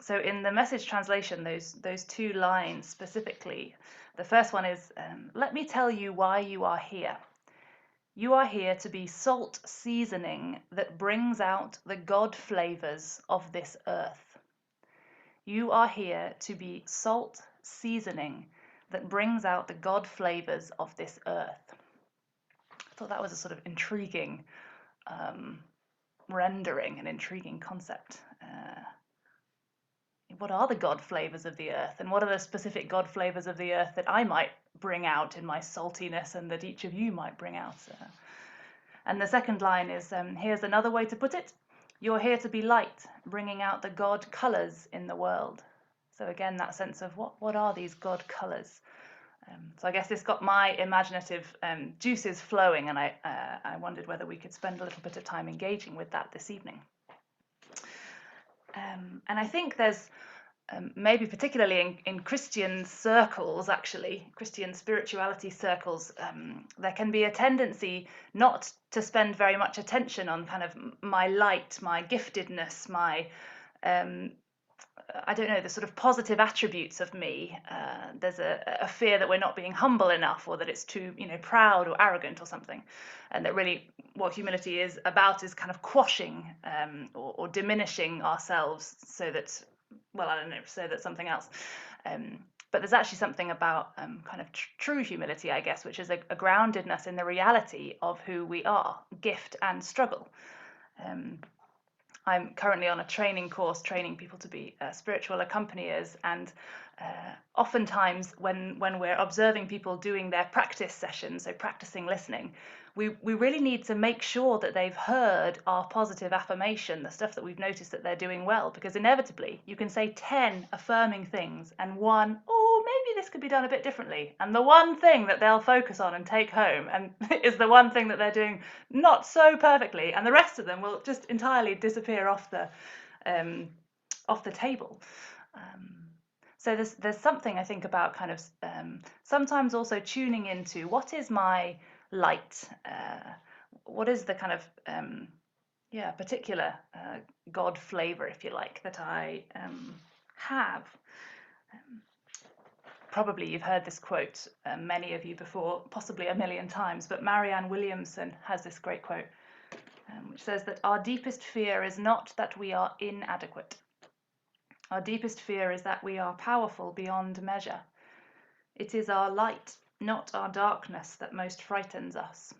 So in the Message translation, those two lines specifically, the first one is, let me tell you why you are here. You are here to be salt seasoning that brings out the God flavours of this earth. You are here to be salt seasoning that brings out the God flavours of this earth. I thought that was a sort of intriguing rendering, an intriguing concept. What are the God flavours of the earth, and what are the specific God flavours of the earth that I might bring out in my saltiness and that each of you might bring out? And the second line is, here's another way to put it. You're here to be light, bringing out the God colours in the world. So again, that sense of what are these God colours? So I guess this got my imaginative juices flowing, and I wondered whether we could spend a little bit of time engaging with that this evening. And I think there's maybe particularly in Christian circles, actually, Christian spirituality circles, there can be a tendency not to spend very much attention on kind of my light, my giftedness, my, I don't know, the sort of positive attributes of me. There's a fear that we're not being humble enough, or that it's too, proud or arrogant or something. And that really what humility is about is kind of quashing or diminishing ourselves so that, well, I don't know, so that something else. But there's actually something about kind of true humility, I guess, which is a groundedness in the reality of who we are, gift and struggle. I'm currently on a training course training people to be spiritual accompaniers, and oftentimes when we're observing people doing their practice sessions, so practicing listening, we really need to make sure that they've heard our positive affirmation, the stuff that we've noticed that they're doing well, because inevitably you can say 10 affirming things and one, oh, maybe this could be done a bit differently. And the one thing that they'll focus on and take home and is the one thing that they're doing not so perfectly, and the rest of them will just entirely disappear off the table. So there's something I think about kind of sometimes also tuning into what is my light, what is the kind of particular God flavour, if you like, that I have. Probably you've heard this quote, many of you before, possibly a million times, but Marianne Williamson has this great quote, which says that our deepest fear is not that we are inadequate. Our deepest fear is that we are powerful beyond measure. It is our light, not our darkness, that most frightens us.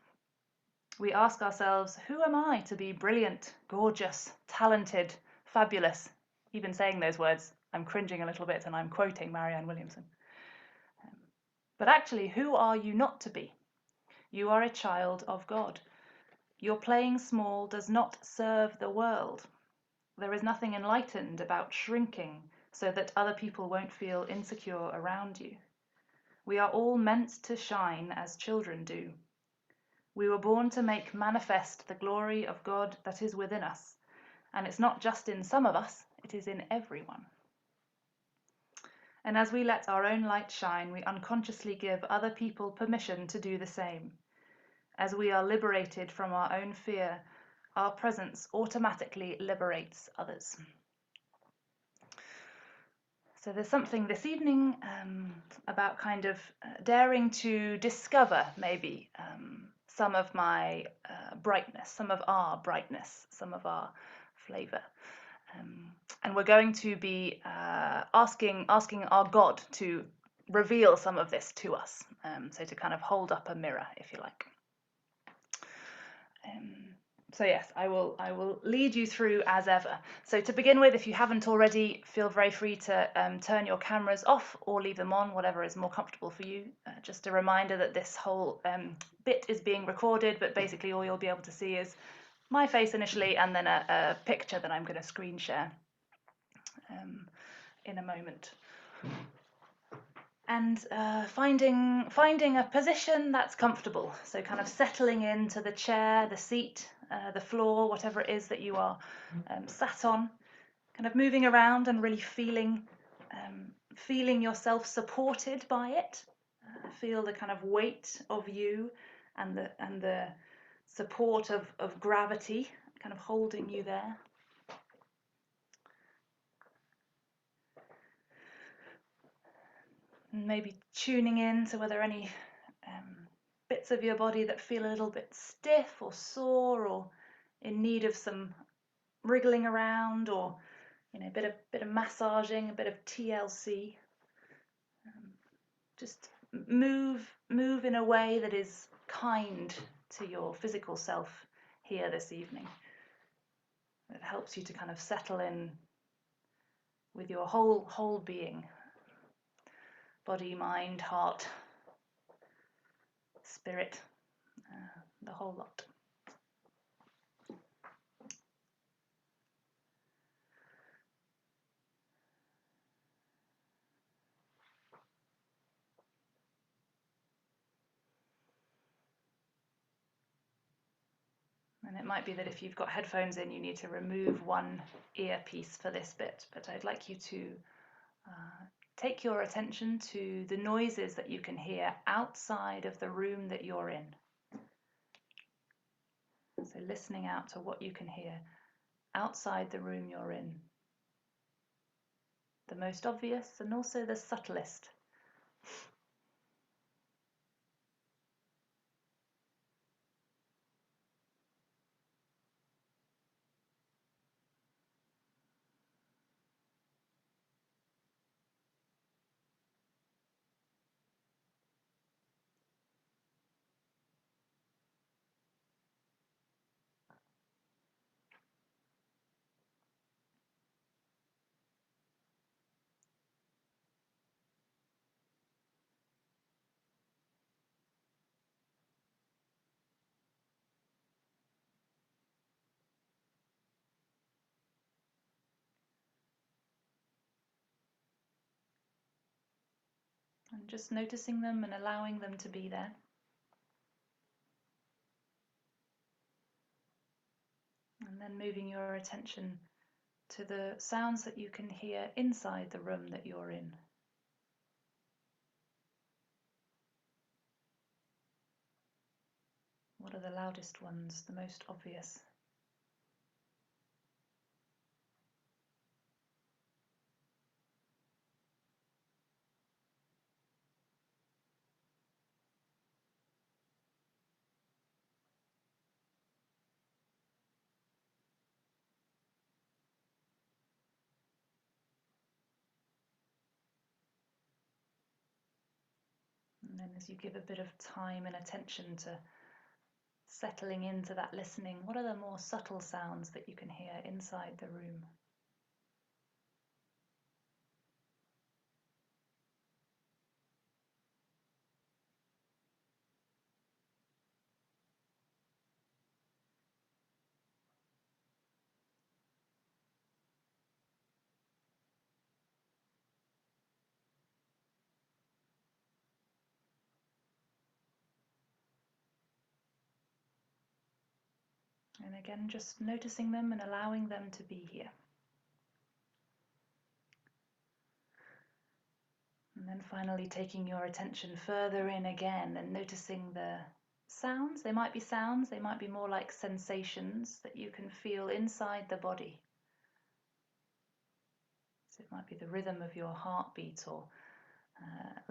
We ask ourselves, who am I to be brilliant, gorgeous, talented, fabulous? Even saying those words, I'm cringing a little bit, and I'm quoting Marianne Williamson. But actually, who are you not to be? You are a child of God. Your playing small does not serve the world. There is nothing enlightened about shrinking so that other people won't feel insecure around you. We are all meant to shine as children do. We were born to make manifest the glory of God that is within us. And it's not just in some of us, it is in everyone. And as we let our own light shine, we unconsciously give other people permission to do the same. As we are liberated from our own fear, our presence automatically liberates others. So there's something this evening about kind of daring to discover maybe some of my brightness, some of our brightness, some of our flavour. And we're going to be asking our God to reveal some of this to us. So to kind of hold up a mirror, if you like. So yes, I will lead you through as ever. So to begin with, if you haven't already, feel very free to turn your cameras off or leave them on, whatever is more comfortable for you. Just a reminder that this whole bit is being recorded, but basically all you'll be able to see is my face initially, and then a picture that I'm going to screen share in a moment. And finding a position that's comfortable, so kind of settling into the chair, the seat, the floor, whatever it is that you are sat on, kind of moving around and really feeling yourself supported by it. Feel the kind of weight of you and the support of gravity kind of holding you there. And maybe tuning in to whether any bits of your body that feel a little bit stiff or sore or in need of some wriggling around, or a bit of massaging, a bit of TLC. Just move in a way that is kind to your physical self here this evening. It helps you to kind of settle in with your whole being. Body, mind, heart, spirit, the whole lot. And it might be that if you've got headphones in, you need to remove one earpiece for this bit, but I'd like you to take your attention to the noises that you can hear outside of the room that you're in. So listening out to what you can hear outside the room you're in. The most obvious and also the subtlest. And just noticing them and allowing them to be there. And then moving your attention to the sounds that you can hear inside the room that you're in. What are the loudest ones, the most obvious? And then as you give a bit of time and attention to settling into that listening, what are the more subtle sounds that you can hear inside the room? And again, just noticing them and allowing them to be here. And then finally taking your attention further in again and noticing the sounds. They might be more like sensations that you can feel inside the body. So it might be the rhythm of your heartbeat, or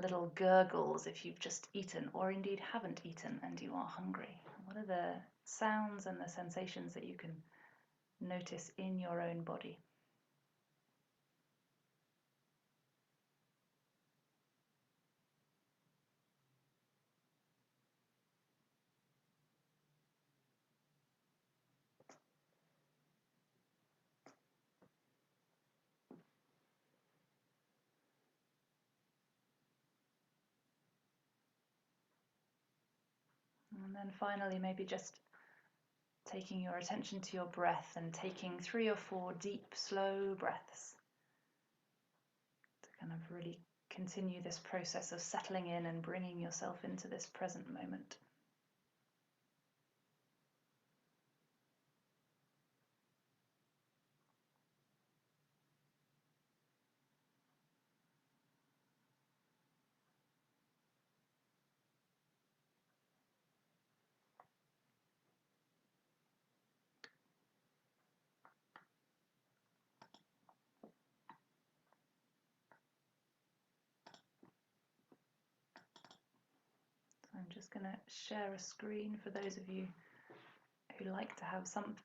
little gurgles if you've just eaten or indeed haven't eaten and you are hungry. What are the sounds and the sensations that you can notice in your own body? And then finally, maybe just taking your attention to your breath and taking 3 or 4 deep, slow breaths to kind of really continue this process of settling in and bringing yourself into this present moment. just going to share a screen for those of you who like to have some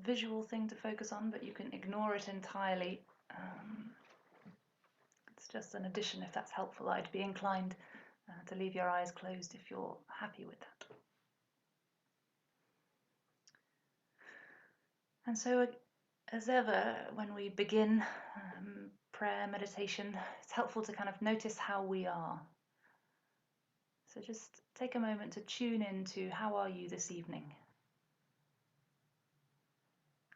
visual thing to focus on, but you can ignore it entirely. It's just an addition if that's helpful. I'd be inclined to leave your eyes closed if you're happy with that. And so, as ever, when we begin prayer, meditation, it's helpful to kind of notice how we are. So just take a moment to tune in to how are you this evening?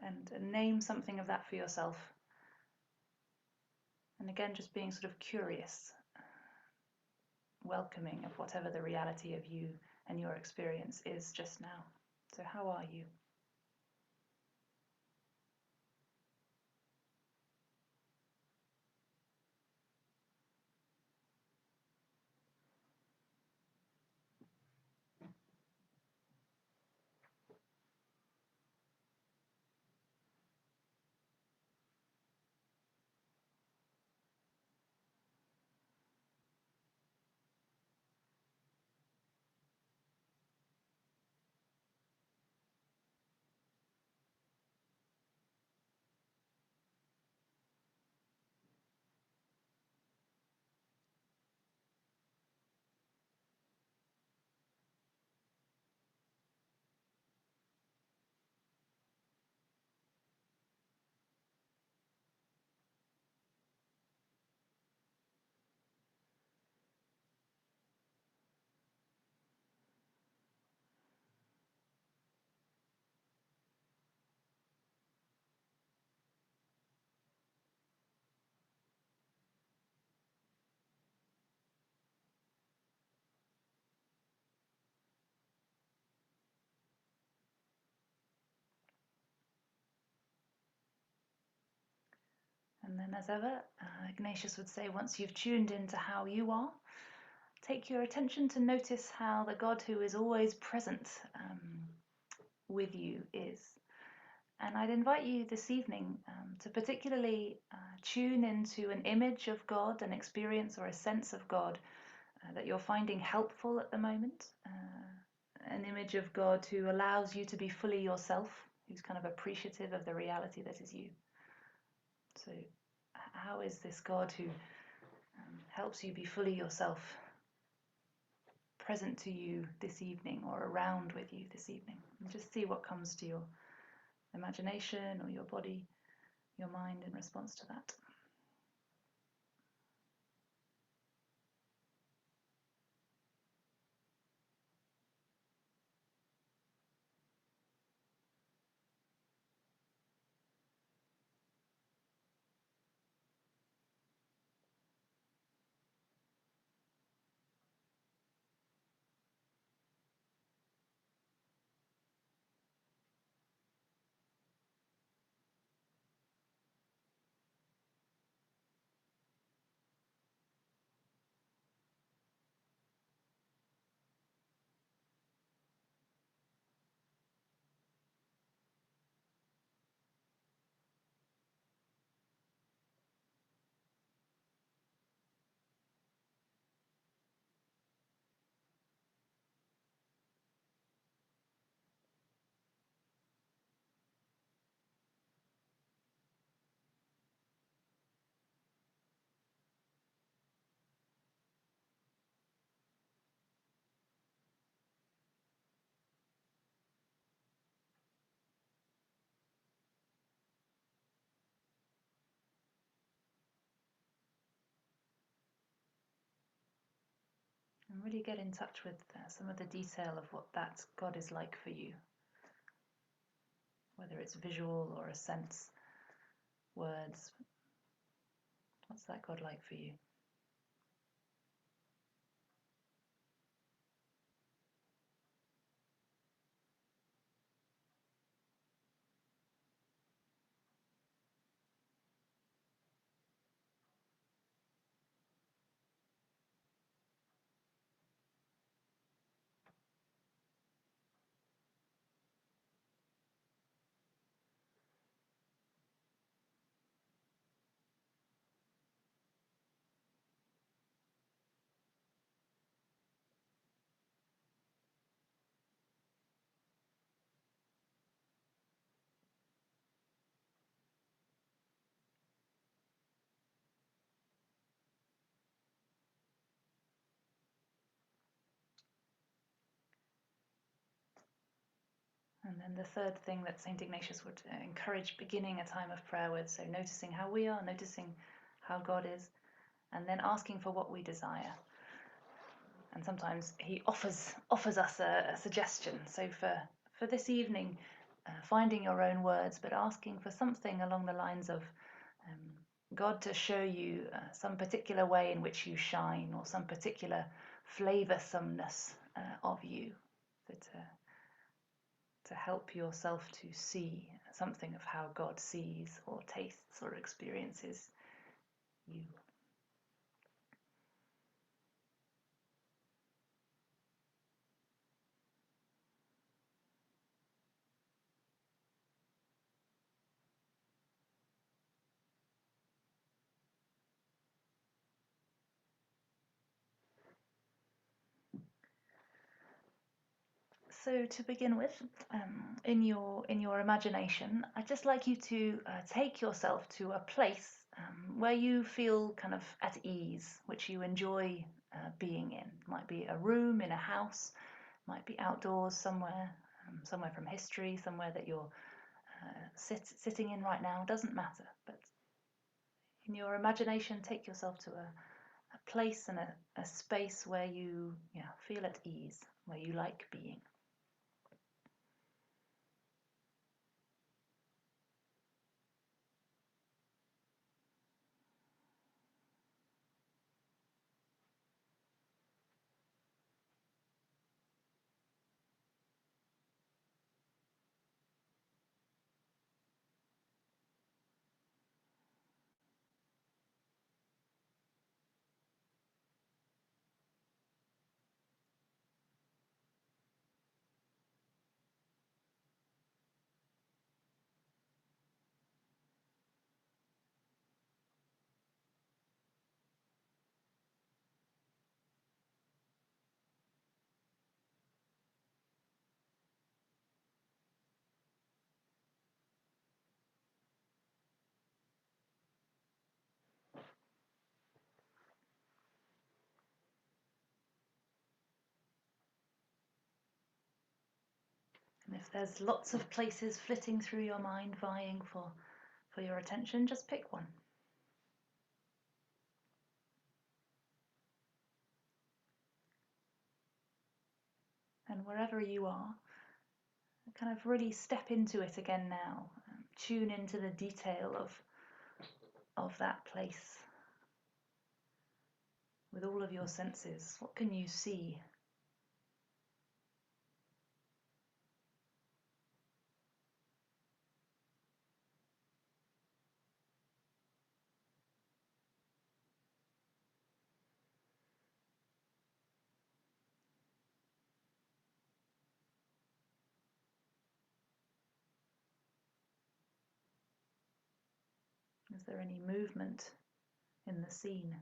And name something of that for yourself. And again, just being sort of curious, welcoming of whatever the reality of you and your experience is just now. So how are you? And then as ever, Ignatius would say, once you've tuned into how you are, take your attention to notice how the God who is always present with you is. And I'd invite you this evening to particularly tune into an image of God, an experience or a sense of God that you're finding helpful at the moment. An image of God who allows you to be fully yourself, who's kind of appreciative of the reality that is you. So how is this God who helps you be fully yourself present to you this evening or around with you this evening? And just see what comes to your imagination or your body, your mind in response to that. And really get in touch with some of the detail of what that God is like for you, whether it's visual or a sense, words. What's that God like for you? And then the third thing that St. Ignatius would encourage beginning a time of prayer with, so noticing how we are, noticing how God is, and then asking for what we desire. And sometimes he offers us a suggestion. So for this evening, finding your own words, but asking for something along the lines of God to show you some particular way in which you shine, or some particular flavoursomness of you, that to help yourself to see something of how God sees or tastes or experiences you. So to begin with, in your imagination, I'd just like you to take yourself to a place where you feel kind of at ease, which you enjoy being in. It might be a room in a house, might be outdoors somewhere, somewhere from history, somewhere that you're sitting in right now. Doesn't matter, but in your imagination, take yourself to a place and a space where you feel at ease, where you like being. And if there's lots of places flitting through your mind vying for your attention, just pick one. And wherever you are, kind of really step into it again now. Tune into the detail of that place with all of your senses. What can you see? Is there any movement in the scene?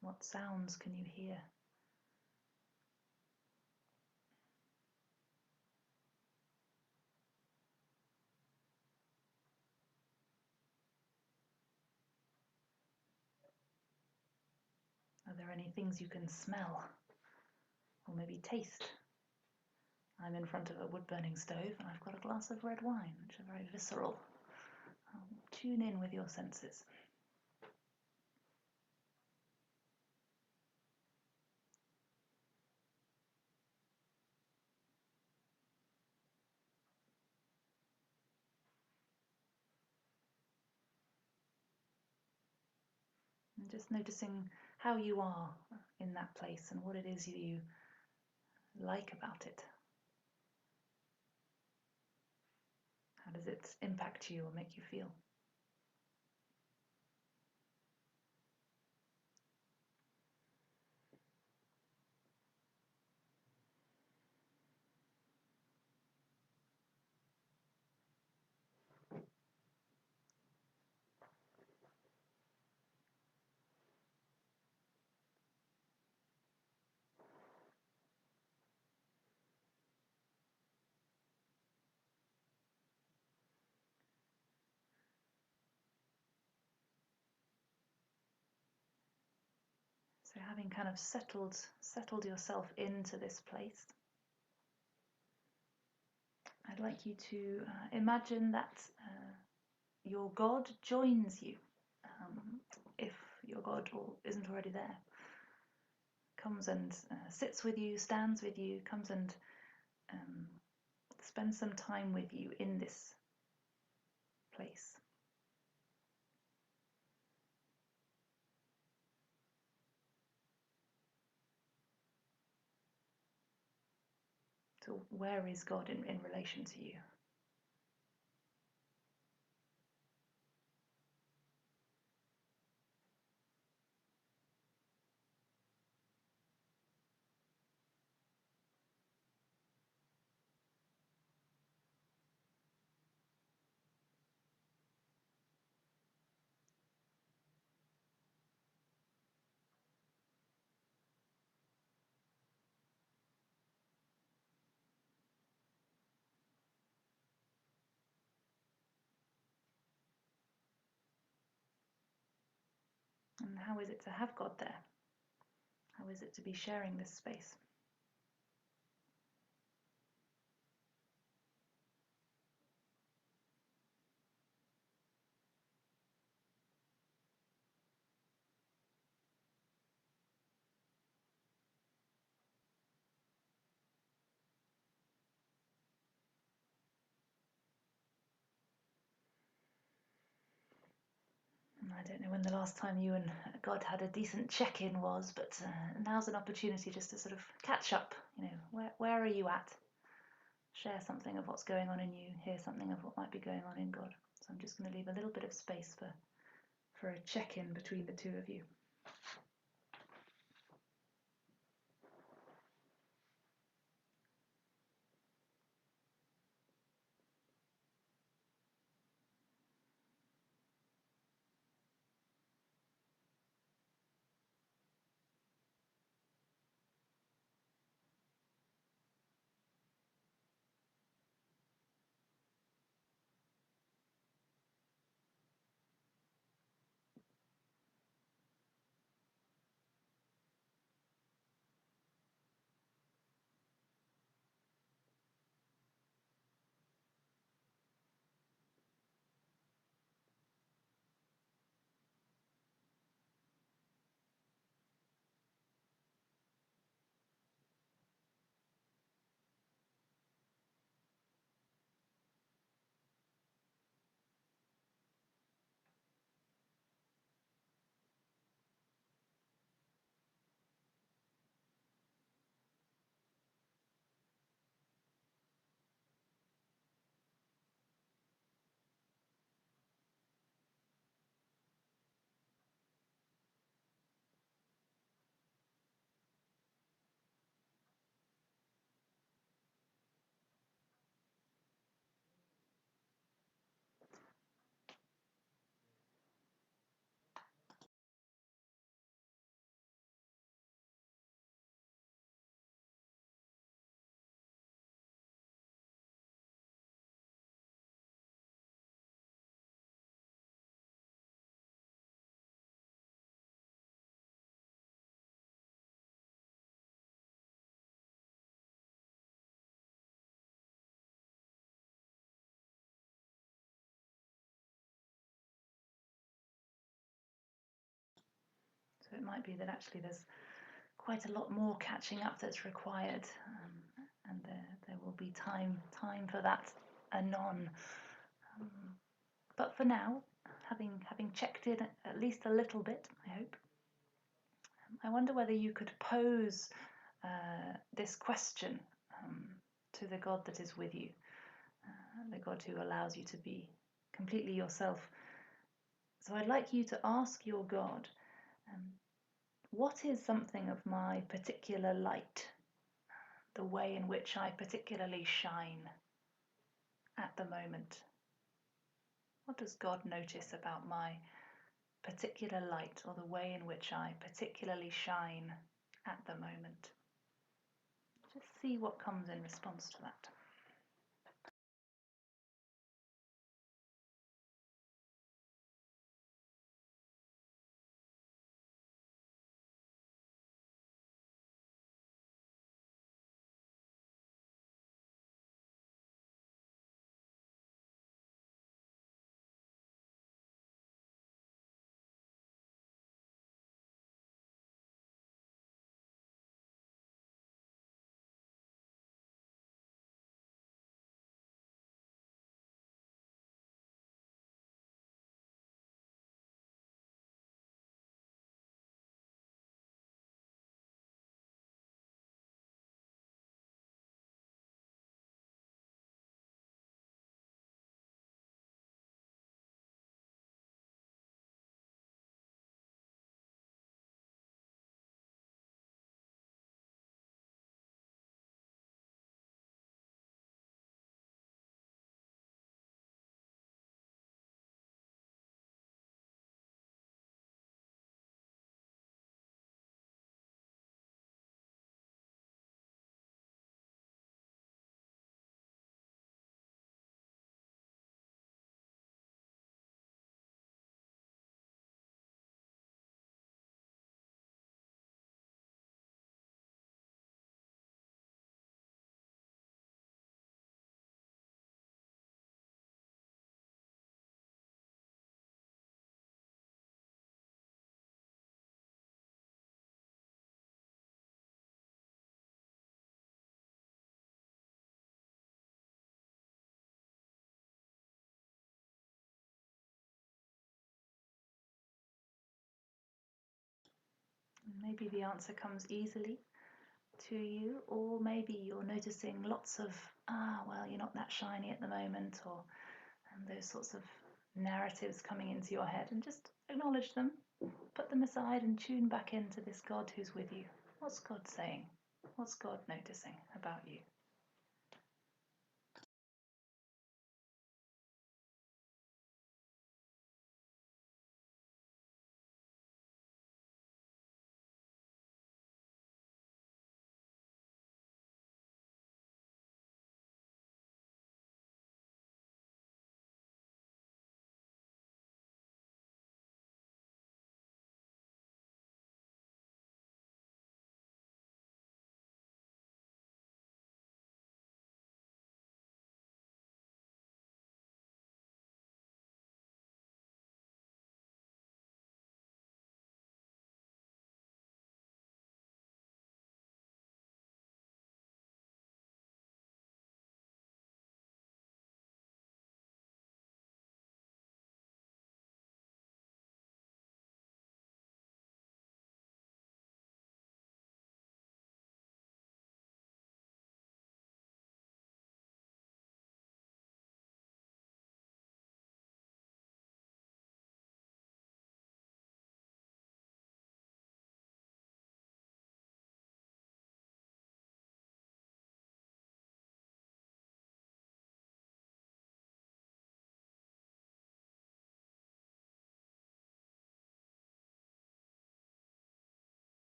What sounds can you hear? Are there any things you can smell or maybe taste? I'm in front of a wood-burning stove and I've got a glass of red wine, which are very visceral. Tune in with your senses. And just noticing how you are in that place and what it is you like about it. How does it impact you or make you feel? having kind of settled yourself into this place, I'd like you to imagine that your God joins you, if your God isn't already there. Comes and sits with you, stands with you, comes and spends some time with you in this place. So where is God in relation to you? And how is it to have God there? How is it to be sharing this space? I don't know when the last time you and God had a decent check-in was, but now's an opportunity just to sort of catch up. Where are you at? Share something of what's going on in you, hear something of what might be going on in God. So I'm just going to leave a little bit of space for a check-in between the two of you. So it might be that actually there's quite a lot more catching up that's required, and there will be time for that anon. But for now, having checked in at least a little bit, I hope, I wonder whether you could pose this question to the God that is with you, the God who allows you to be completely yourself. So I'd like you to ask your God, what is something of my particular light, the way in which I particularly shine at the moment? What does God notice about my particular light, or the way in which I particularly shine at the moment? Just see what comes in response to that. Maybe the answer comes easily to you, or maybe you're noticing lots of, well, you're not that shiny at the moment, or those sorts of narratives coming into your head, and just acknowledge them, put them aside, and tune back into this God who's with you. What's God saying? What's God noticing about you?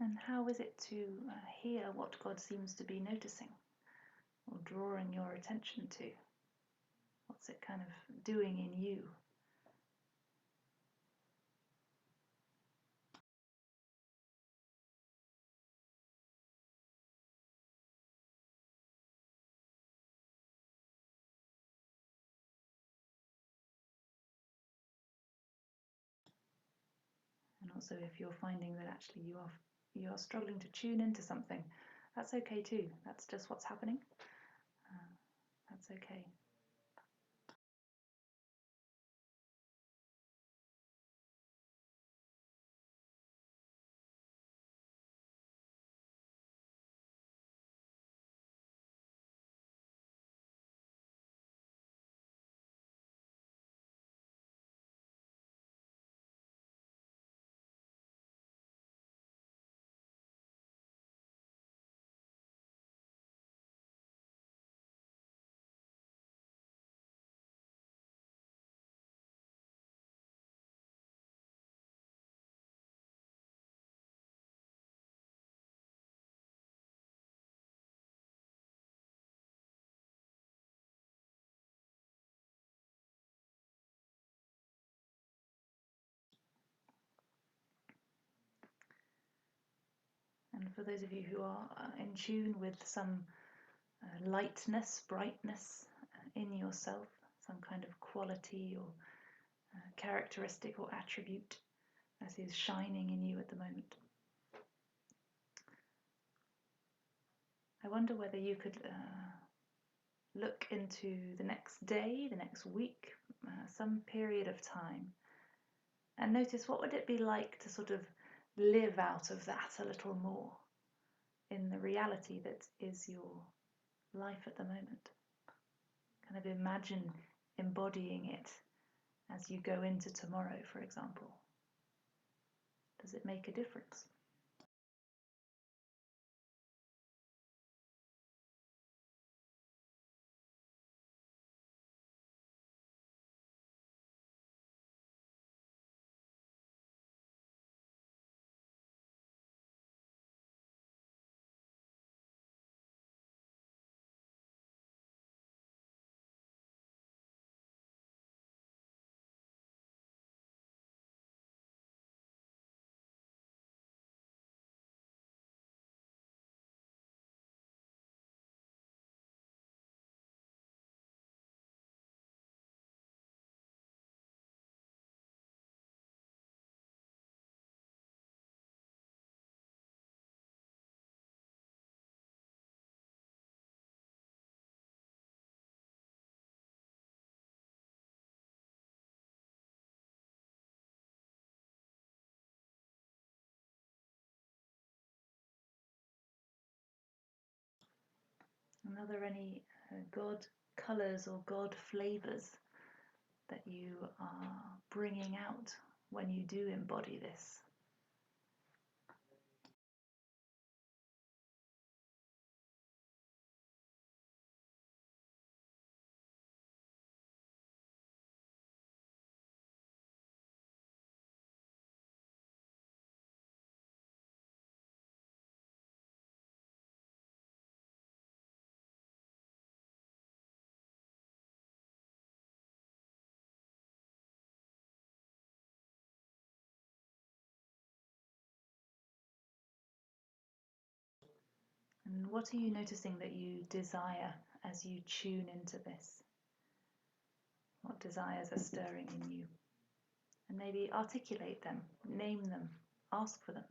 And how is it to hear what God seems to be noticing or drawing your attention to? What's it kind of doing in you? And also, if you're finding that actually you are struggling to tune into something, that's okay too. That's just what's happening. That's okay. And for those of you who are in tune with some lightness, brightness in yourself, some kind of quality or characteristic or attribute that is shining in you at the moment, I wonder whether you could look into the next day, the next week, some period of time, and notice what would it be like to sort of live out of that a little more in the reality that is your life at the moment. Kind of imagine embodying it as you go into tomorrow, for example. Does it make a difference? are there any God colours or God flavours that you are bringing out when you do embody this? And what are you noticing that you desire as you tune into this? What desires are stirring in you? And maybe articulate them, name them, ask for them.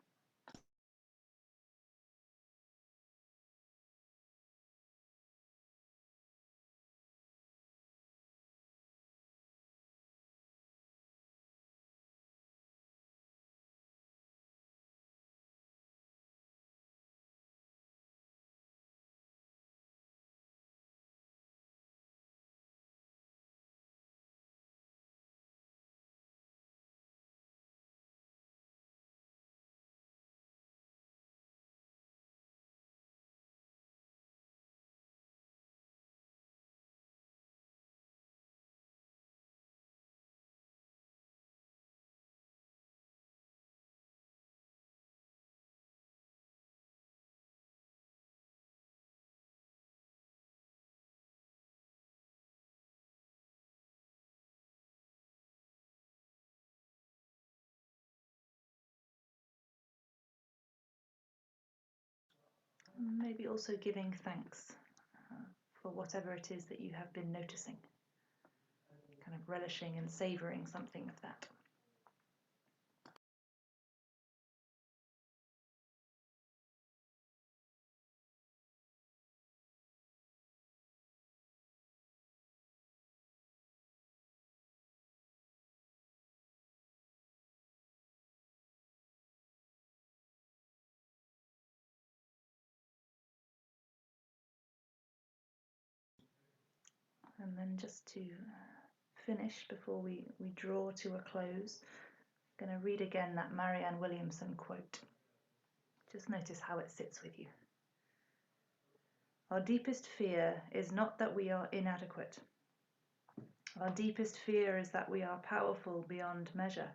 Maybe also giving thanks for whatever it is that you have been noticing, kind of relishing and savouring something of that. And then just to finish, before we draw to a close, I'm going to read again that Marianne Williamson quote. Just notice how it sits with you. Our deepest fear is not that we are inadequate. Our deepest fear is that we are powerful beyond measure.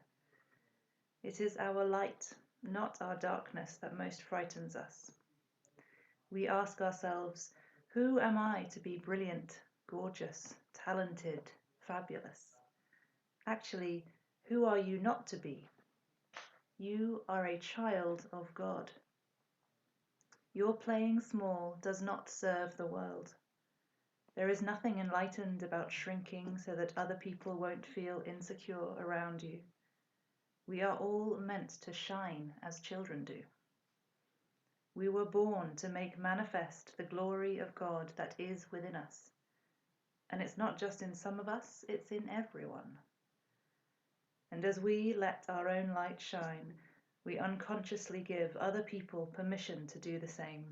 It is our light, not our darkness, that most frightens us. We ask ourselves, who am I to be brilliant, gorgeous, talented, fabulous? Actually, who are you not to be? You are a child of God. Your playing small does not serve the world. There is nothing enlightened about shrinking so that other people won't feel insecure around you. We are all meant to shine as children do. We were born to make manifest the glory of God that is within us. And it's not just in some of us, it's in everyone. And as we let our own light shine, we unconsciously give other people permission to do the same.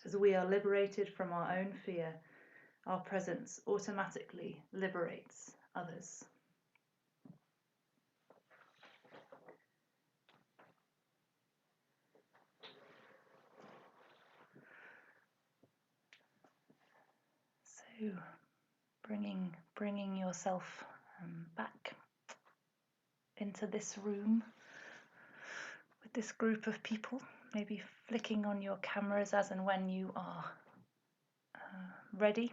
As we are liberated from our own fear, our presence automatically liberates others. So, bringing yourself back into this room with this group of people, maybe flicking on your cameras as and when you are ready.